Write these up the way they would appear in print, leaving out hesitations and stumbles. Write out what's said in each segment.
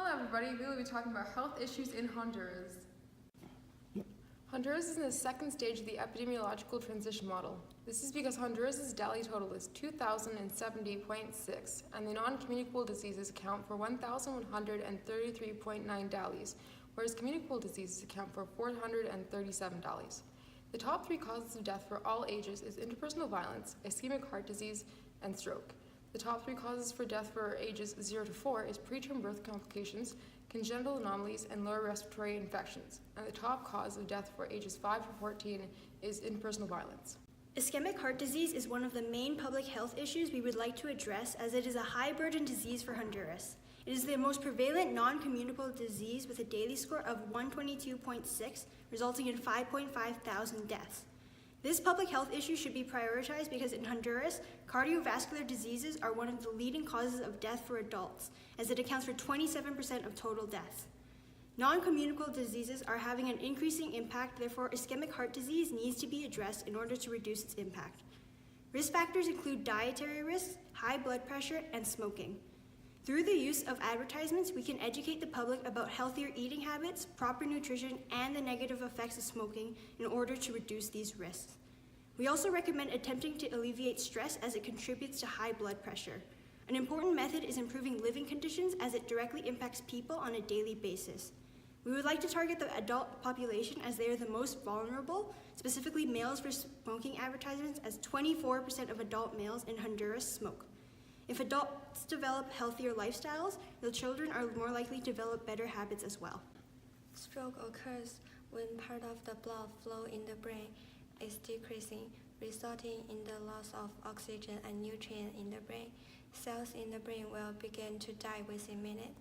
Hello everybody, we will be talking about health issues in Honduras. Honduras is in the second stage of the epidemiological transition model. This is because Honduras' daily total is 2,070.6 and the non-communicable diseases account for 1,133.9 DALYs, whereas communicable diseases account for 437 DALYs. The top three causes of death for all ages is interpersonal violence, ischemic heart disease, and stroke. The top three causes for death for ages 0 to 4 is preterm birth complications, congenital anomalies, and lower respiratory infections. And the top cause of death for ages 5 to 14 is interpersonal violence. Ischemic heart disease is one of the main public health issues we would like to address as it is a high-burden disease for Honduras. It is the most prevalent non-communicable disease with a daily score of 122.6, resulting in 5.5 thousand deaths. This public health issue should be prioritized because in Honduras, cardiovascular diseases are one of the leading causes of death for adults, as it accounts for 27% of total deaths. Non-communicable diseases are having an increasing impact, therefore ischemic heart disease needs to be addressed in order to reduce its impact. Risk factors include dietary risks, high blood pressure, and smoking. Through the use of advertisements, we can educate the public about healthier eating habits, proper nutrition, and the negative effects of smoking in order to reduce these risks. We also recommend attempting to alleviate stress as it contributes to high blood pressure. An important method is improving living conditions as it directly impacts people on a daily basis. We would like to target the adult population as they are the most vulnerable, specifically males for smoking advertisements, as 24% of adult males in Honduras smoke. If adults develop healthier lifestyles, the children are more likely to develop better habits as well. Stroke occurs when part of the blood flow in the brain is decreasing, resulting in the loss of oxygen and nutrients in the brain. Cells in the brain will begin to die within minutes.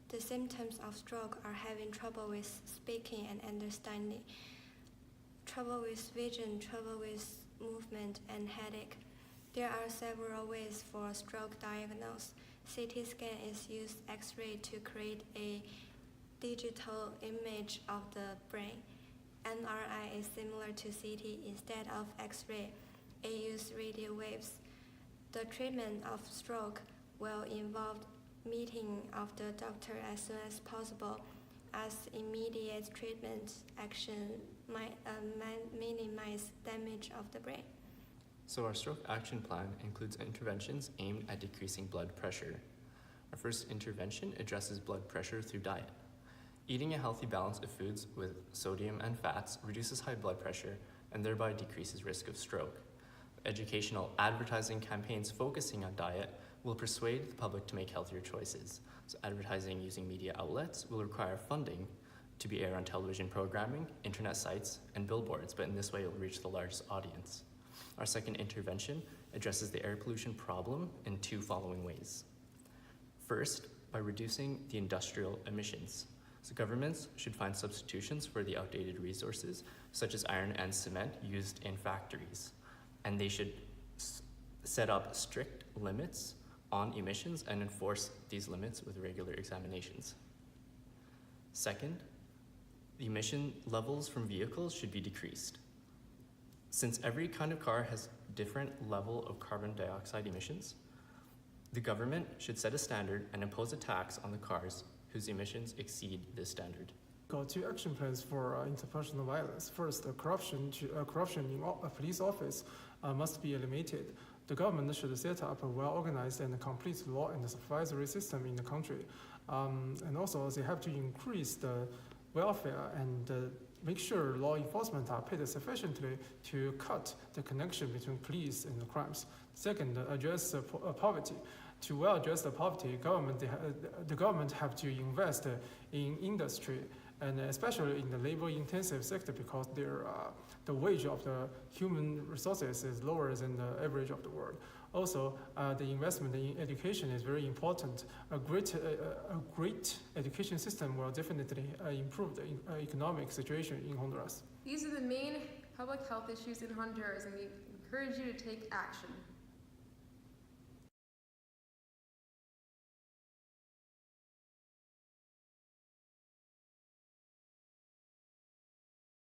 The symptoms of stroke are having trouble with speaking and understanding, trouble with vision, trouble with movement, and headache. There are several ways for stroke diagnosis. CT scan is used X-ray to create a digital image of the brain. MRI is similar to CT. Instead of X-ray, it uses radio waves. The treatment of stroke will involve meeting of the doctor as soon as possible, as immediate treatment action might minimize damage of the brain. So our stroke action plan includes interventions aimed at decreasing blood pressure. Our first intervention addresses blood pressure through diet. Eating a healthy balance of foods with sodium and fats reduces high blood pressure and thereby decreases risk of stroke. Educational advertising campaigns focusing on diet will persuade the public to make healthier choices. So advertising using media outlets will require funding to be aired on television programming, internet sites, and billboards, but in this way it will reach the largest audience. Our second intervention addresses the air pollution problem in two following ways. First, by reducing the industrial emissions. So governments should find substitutions for the outdated resources, such as iron and cement used in factories. And they should set up strict limits on emissions and enforce these limits with regular examinations. Second, the emission levels from vehicles should be decreased. Since every kind of car has different level of carbon dioxide emissions, the government should set a standard and impose a tax on the cars whose emissions exceed this standard. Got two action plans for interpersonal violence. First, corruption in a police office must be eliminated. The government should set up a well-organized and complete law and supervisory system in the country. And also, they have to increase the welfare and make sure law enforcement are paid sufficiently to cut the connection between police and the crimes. Second, address poverty. To well address the poverty, the government have to invest in industry, and especially in the labor-intensive sector, because the wage of the human resources is lower than the average of the world. Also, the investment in education is very important. A great education system will definitely improve the economic situation in Honduras. These are the main public health issues in Honduras, and we encourage you to take action.